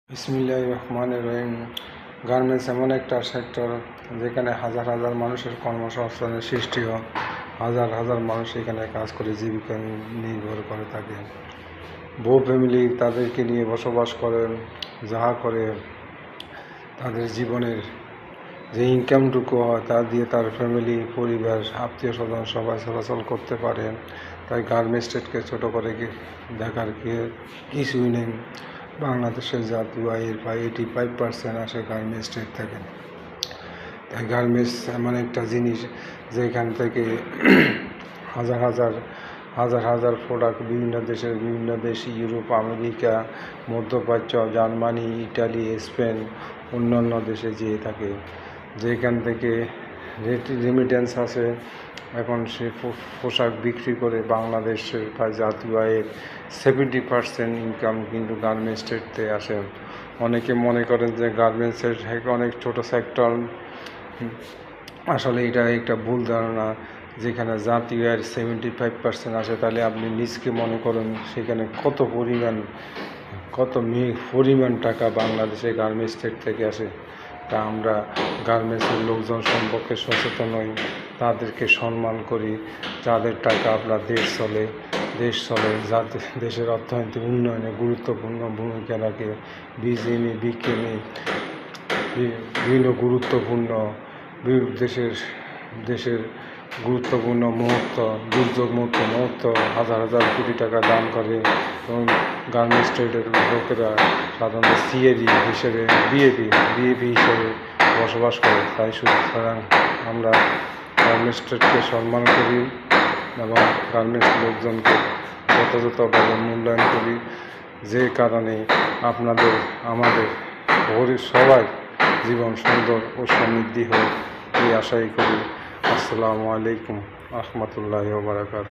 বিসমিল্লাহির রহমানির রহিম। গার্মেন্টস এমন একটা সেক্টর যেখানে হাজার হাজার মানুষের কর্মসংস্থানের সৃষ্টি হয়। হাজার হাজার মানুষ এখানে কাজ করে জীবিকা নির্ভর করে থাকে। বহু ফ্যামিলি তাদেরকে নিয়ে বসবাস করেন, যাহা করে তাদের জীবনের যে ইনকামটুকু হয় তা দিয়ে তার ফ্যামিলি, পরিবার, আত্মীয় স্বজন সবাই চলাচল করতে পারেন। তাই গার্মেন্টস ট্রেডকে ছোটো করে দেখার কিছুই নেই। বাংলাদেশের জাতীয় আয়ের প্রায় 85% আসে গার্মেন্টস ট্রেড থেকে। তাই গার্মেন্টস এমন একটা জিনিস যেখান থেকে হাজার হাজার হাজার হাজার প্রোডাক্ট বিভিন্ন দেশ, ইউরোপ, আমেরিকা, মধ্যপ্রাচ্য, জার্মানি, ইটালি, স্পেন, অন্যান্য দেশে যেয়ে থাকে। যেখান থেকে রেমিটেন্স আছে। এখন সে পোশাক বিক্রি করে বাংলাদেশের প্রায় জাতীয় আয়ের 70% ইনকাম কিন্তু গার্মেন্টস ট্রেডতে আসে। অনেকে মনে করেন যে গার্মেন্টসের অনেক ছোটো সেক্টর, আসলে এটা একটা ভুল ধারণা। যেখানে জাতীয় আয়ের 75% আসে, তাহলে আপনি নিজকে মনে করেন সেখানে কত পরিমাণ টাকা বাংলাদেশে গার্মেন্টস ট্রেড থেকে আসে। তা আমরা গার্মেন্টসের লোকজন সম্পর্কে সচেতন হই, তাদেরকে সম্মান করি। যাদের টাকা আপনার দেশ চলে, যাদের দেশের অর্থনৈতিক উন্নয়নে গুরুত্বপূর্ণ ভূমিকা রাখে। বিজিএমই, বিকেএমই বিভিন্ন গুরুত্বপূর্ণ দেশের গুরুত্বপূর্ণ মুহূর্ত, দুর্যোগ মুহূর্ত হাজার হাজার কোটি টাকা দান করে। এবং গার্মেন্টস ট্রেডের লোকেরা সাধারণত সিএডি হিসেবে, বিএপি হিসেবে বসবাস করে। তাই সুতরাং আমরা গার্মেন্টস ট্রেডকে সম্মান করি এবং গার্মেন্টস লোকজনকে যথাযথভাবে মূল্যায়ন করি। যে কারণে আমাদের সবাই জীবন সুন্দর ও সমৃদ্ধি হোক এই আশাই করি। আসসালামু আলাইকুম রহমতুল্লাহি ওয়া বারাকাতুহু।